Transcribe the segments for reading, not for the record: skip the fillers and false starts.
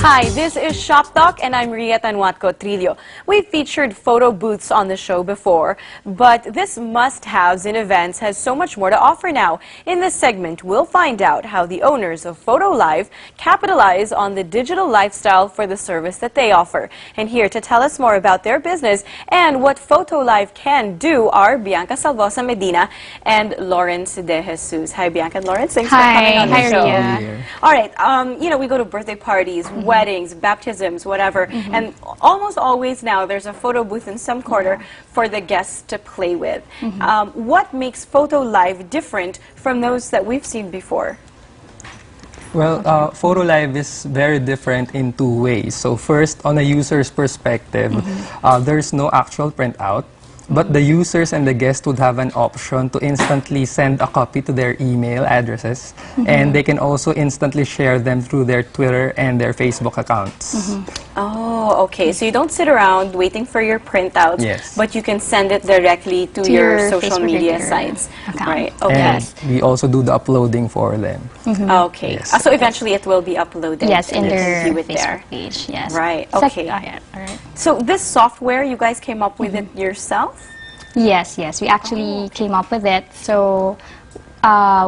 Hi, this is Shop Talk, and I'm Ria Tanwatco Trillo. We've featured photo booths on the show before, but this must-haves in events has so much more to offer now. In this segment, we'll find out how the owners of PhotoLive capitalize on the digital lifestyle for the service that they offer. And here to tell us more about their business and what PhotoLive can do are Bianca Salvosa-Medina and Lawrence De Jesus. Hi, Bianca and Lawrence. Thanks for coming on the show. Ria. All right, you know, we go to birthday parties, weddings, baptisms, whatever, and almost always now there's a photo booth in some corner for the guests to play with. What makes PhotoLive different from those that we've seen before? Well, PhotoLive is very different in two ways. So first, on a user's perspective, there's no actual printout. But the users and the guests would have an option to instantly send a copy to their email addresses, and they can also instantly share them through their Twitter and their Facebook accounts. Oh, okay. So you don't sit around waiting for your printouts, but you can send it directly to your social media sites. Right. Okay. And we also do the uploading for them. Okay. Yes. So eventually it will be uploaded. Yes, in their see it Facebook there. page. Yes. Right. Okay. All right. So this software, you guys came up with it yourself? Yes, we actually came up with it. So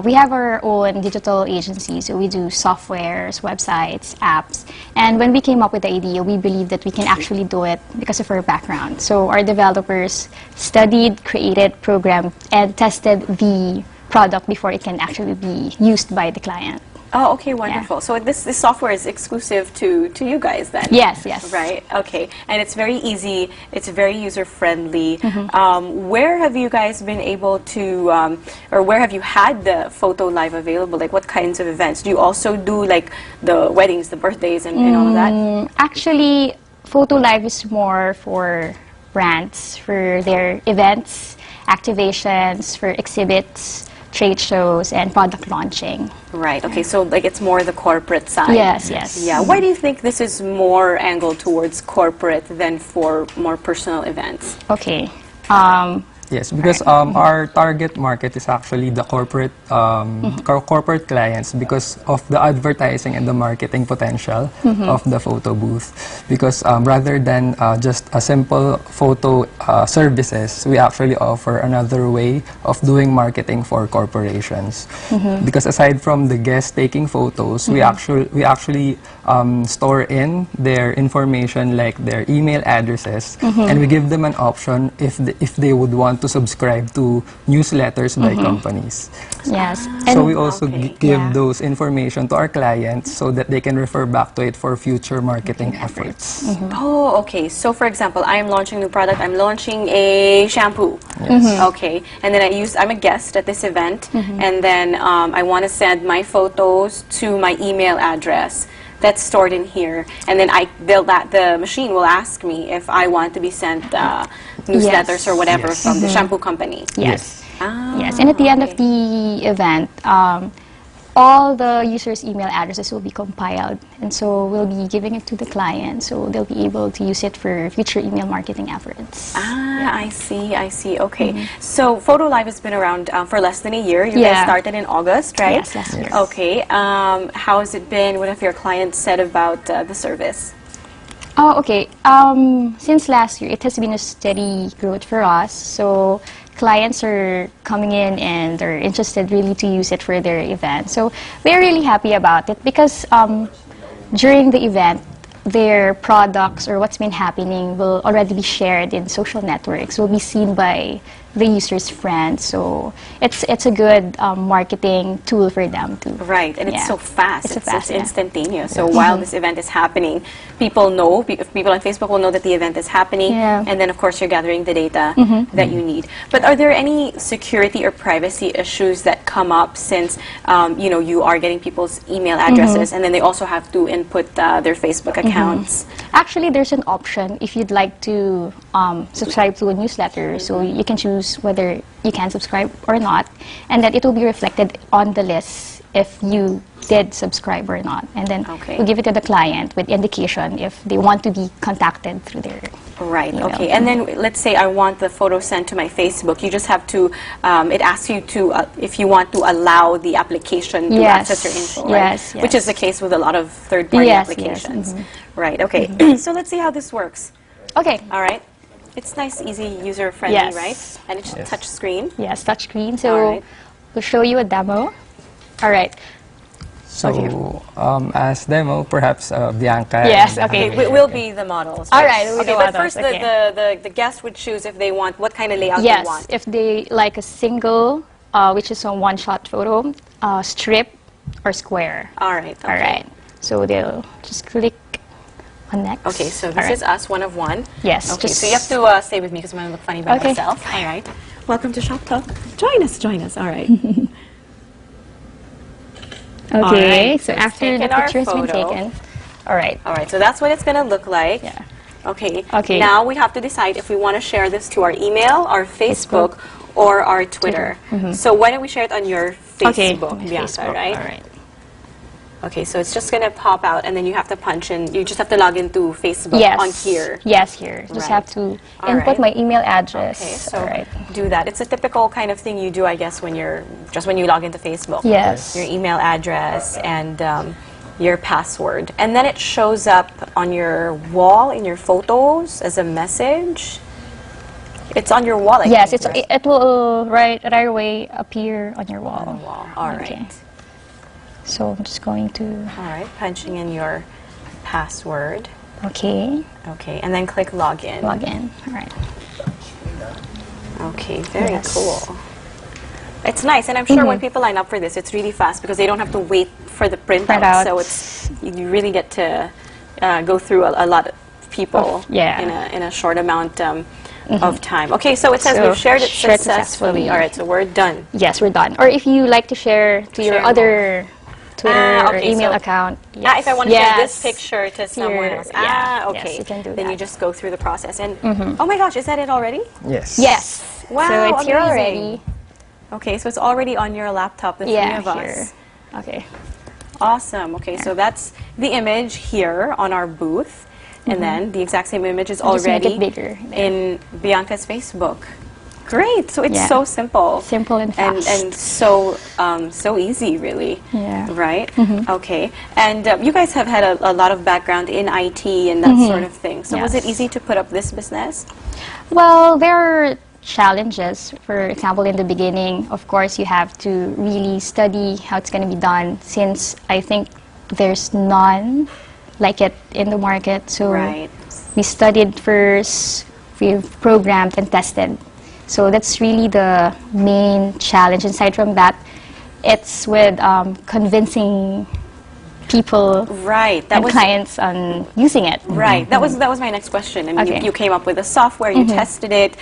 we have our own digital agency, so we do softwares, websites, apps. And when we came up with the idea, we believe that we can actually do it because of our background. So our developers studied, created, programmed, and tested the product before it can actually be used by the client. Oh, okay, wonderful. So this software is exclusive to you guys then? Yes. Right, okay. And it's very easy, it's very user-friendly. Where have you guys been able to, or where have you had the PhotoLive available? Like what kinds of events? Do you also do like the weddings, the birthdays, and all of that? Actually, PhotoLive is more for brands, for their events, activations, for exhibits, trade shows, and product launching. Right, okay, so like it's more the corporate side. Yes. Yeah, why do you think this is more angled towards corporate than for more personal events? Okay. Yes, because our target market is actually the corporate corporate clients because of the advertising and the marketing potential of the photo booth. Because rather than just a simple photo services, we actually offer another way of doing marketing for corporations. Because aside from the guests taking photos, we actually store in their information like their email addresses, and we give them an option if they would want to subscribe to newsletters by companies. Yes. So we also give those information to our clients so that they can refer back to it for future marketing efforts. Oh, okay. So for example, I'm launching a new product. I'm launching a shampoo. Okay. And then I'm a guest at this event, and then I want to send my photos to my email address that's stored in here, and then the machine will ask me if I want to be sent newsletters or whatever from the shampoo company. Yes. And at the end of the event, all the users' email addresses will be compiled, and so we'll be giving it to the client, so they'll be able to use it for future email marketing efforts. I see. Okay. So PhotoLive has been around for less than a year. You guys started in August, right? Yes, last year. Okay. How has it been? What have your clients said about the service? Oh, okay. Since last year, it has been a steady growth for us. So clients are coming in and they're interested really to use it for their event. So we're really happy about it because during the event, their products or what's been happening will already be shared in social networks, will be seen by the user's friends. So it's a good marketing tool for them too. Right, and it's so fast. It's instantaneous. So Yeah. while this event is happening, people know, people on Facebook will know that the event is happening, and then of course you're gathering the data that you need. But are there any security or privacy issues that come up since you are getting people's email addresses and then they also have to input their Facebook accounts? Actually, there's an option if you'd like to subscribe to a newsletter, so you can choose whether you can subscribe or not, and that it will be reflected on the list if you did subscribe or not. And then Okay. we give it to the client with indication if they want to be contacted through their Right, email. okay. And then let's say I want the photo sent to my Facebook. You just have to, it asks you to, if you want to allow the application to Yes, access your info, right? yes, Which is yes. the case with a lot of third-party Yes, yes, applications. Right, okay. So let's see how this works. Okay. All right. It's nice, easy, user-friendly, Yes. right? And it's Yes. touch screen. Yes, touchscreen. So All right. we'll show you a demo. All right. So, as demo, perhaps Bianca. Yes, and okay. Javier We'll can- be the models. All right, we'll be Okay, the but models, first okay. the guest would choose if they want, what kind of layout Yes, they want. if they like a single, which is a one-shot photo, strip, or square. All right. Okay. All right. So they'll just click on next. Okay, so All this right. is us, one of one. Yes, Okay, just- so you have to stay with me because I'm going to look funny by Okay. myself. All right. Welcome to Shop Talk. Join us, join us. All right. Okay, All right, so so after the taken our picture has been photo. taken, all right. All right, so that's what it's going to look like. Yeah. Okay. Okay. Now we have to decide if we want to share this to our email, our Facebook, or our Twitter. So why don't we share it on your Okay, Facebook, on Bianca, Facebook, right? all right. Okay, so it's just going to pop out, and then you have to punch in. You just have to log into Facebook Yes. on here. Yes, here. Just Right. have to All input right. my email address. Okay, so all right. do that. It's a typical kind of thing you do, I guess, when you're when you log into Facebook. Yes. Your email address and your password, and then it shows up on your wall in your photos as a message. It's on your wall. I Yes, think, it's right? it will right away appear on your wall. On the wall. All right. Okay. So I'm just going to All right. Punching in your password. okay, Okay, and then click login. log in. All right. Okay, very Yes. cool. It's nice, and I'm sure when people line up for this, it's really fast because they don't have to wait for the printout. Printout. So it's you really get to go through a lot of people yeah. in a short amount of time. Okay, so it says So, we've shared it shared successfully. successfully. All right, so we're done. Yes, we're done. Or if you like to share to your Share other Twitter or okay, email so- account. Ah, if I want to yes. share this picture to someone Here, else. yeah. Okay. Yes, you can do then you that. just go through the process. And oh my gosh, is that it already? Yes. Yes. Wow, So it's here amazing. already. Okay, so it's already on your laptop, the Yeah, three of here. us. Okay. Awesome. Okay, so that's the image here on our booth. And then the exact same image is Just make already it bigger. in Bianca's Facebook. Great. So it's Yeah. so simple. Simple and fast. And so so easy, really. Yeah. Right? Okay. And you guys have had a lot of background in IT and that sort of thing. So was it Yes. easy to put up this business? Well, there are challenges. For example, in the beginning, of course, you have to really study how it's going to be done since I think there's none like it in the market. So Right. we studied first, we've programmed and tested. So that's really the main challenge. Aside from that, it's with convincing people Right. That and was clients on using it. Right. That was my next question. I mean, Okay. you came up with the software, you tested it.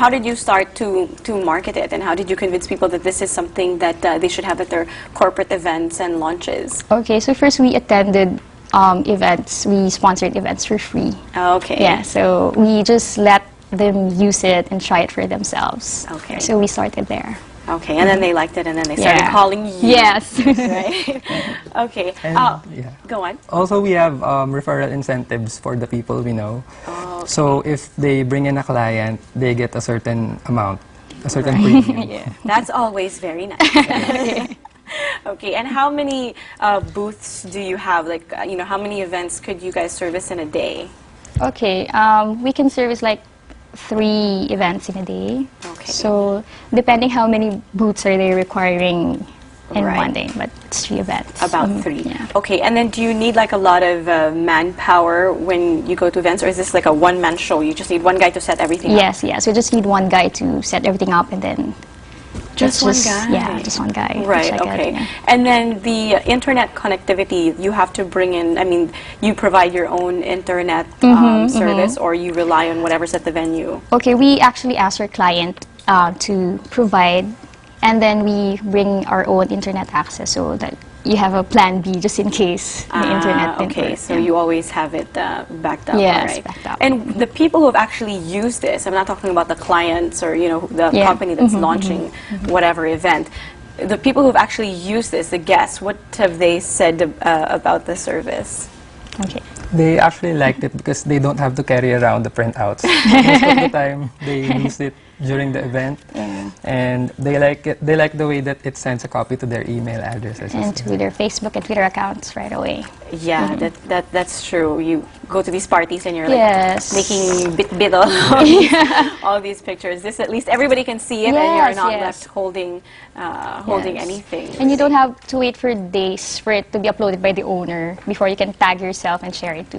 How did you start to market it, and how did you convince people that this is something that they should have at their corporate events and launches? Okay, so first we attended events. We sponsored events for free. Okay. Yeah, so we just let them use it and try it for themselves. Okay. So we started there. Okay. And then they liked it, and then they started Yeah. calling you. Yes. Right. Okay. And, yeah. Go on. Also, we have referral incentives for the people we know. So if they bring in a client, they get a certain amount, a certain premium. Yeah. That's always very nice. Okay, and how many booths do you have? Like, how many events could you guys service in a day? Okay, we can service like 3 events in a day. Okay. So depending how many booths are they requiring in Right. one day, but it's 3 events. About 3. Yeah. Okay, and then do you need like a lot of manpower when you go to events, or is this like a one-man show? You just need one guy to set everything up? Yes, yes. We just need one guy to set everything up, and then Just it's one guy? Yeah, just one guy. to Right, check it, okay. yeah. And then the internet connectivity, you have to bring in, I mean, you provide your own internet service, or you rely on whatever's at the venue? Okay, we actually ask our client to provide, and then we bring our own internet access so that you have a plan B just in case the internet didn't Okay, work. so yeah. you always have it backed up, Yes, right? backed up. And the people who have actually used this, I'm not talking about the clients or the Yeah. company that's launching whatever event. the people who've actually used this, the guests, what have they said about the service? Okay. They actually liked it because they don't have to carry around the printouts. Most of the time, they use it during the event, and they like it. They like the way that it sends a copy to their email addresses And to their Facebook and Twitter accounts right away. Yeah, that's true. You go to these parties and you're like Yes. making bit of all these pictures. This at least everybody can see it, and you're Yes, not yes. left holding holding Yes. anything. And you don't have to wait for days for it to be uploaded by the owner before you can tag yourself and share it to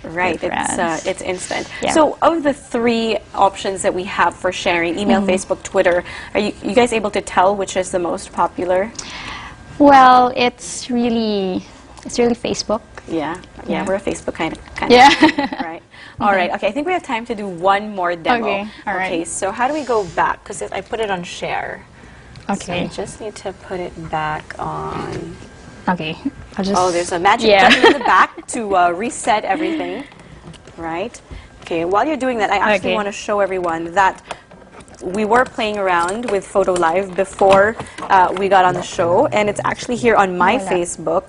Right, your friends. it's instant. Yeah. So, of the three options that we have for sharing, email, Facebook, Twitter, are you guys able to tell which is the most popular? Well, it's really Facebook. Yeah, Yeah. we're a Facebook kind of Yeah. right. All right. Okay, I think we have time to do one more demo. Okay, all right. Okay, so how do we go back? Because I put it on share. So Okay. we just need to put it back on. Okay. I'll just. Oh, there's a magic Yeah. button in the back to reset everything. Right. Okay. While you're doing that, I actually Okay. want to show everyone that we were playing around with PhotoLive before we got on the show, and it's actually here on my Wala. Facebook,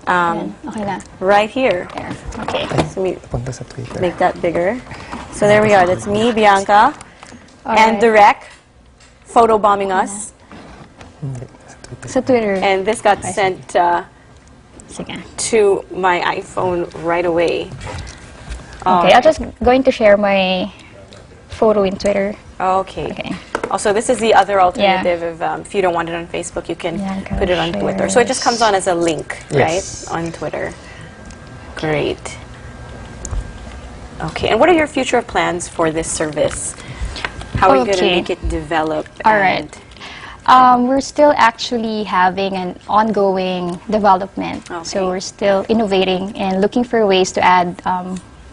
Okay na. right here. There. Okay. So we Punta sa Twitter. make that bigger. So there we are. That's me, Bianca, and Alright. the rec photobombing us. Hindi, sa Twitter. Sa Twitter. And this got sent Sige. to my iPhone right away. Okay, I'm just going to share my photo in Twitter. Okay. Okay. Also, this is the other alternative if you don't want it on Facebook, you can Bianca put it on Twitter. So it just comes on as a link, Yes. right, on Twitter. Great. Okay, and what are your future plans for this service? How are you going to Okay. make it develop? All right. We're still actually having an ongoing development. Okay. So we're still innovating and looking for ways to add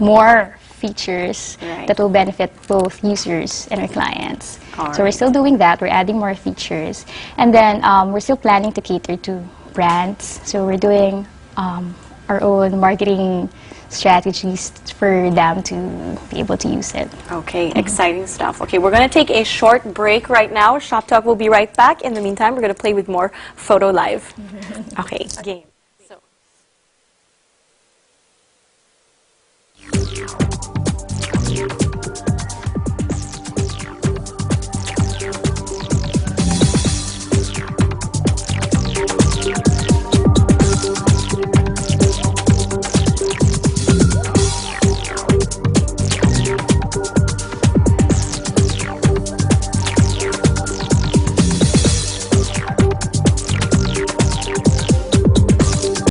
more features Right. that will benefit both users and our clients. All So we're right. still doing that. We're adding more features. And then we're still planning to cater to brands. So we're doing our own marketing strategies for them to be able to use it. Okay, exciting stuff. Okay, we're going to take a short break right now. Shop Talk will be right back. In the meantime, we're going to play with more PhotoLive. Okay, game. So.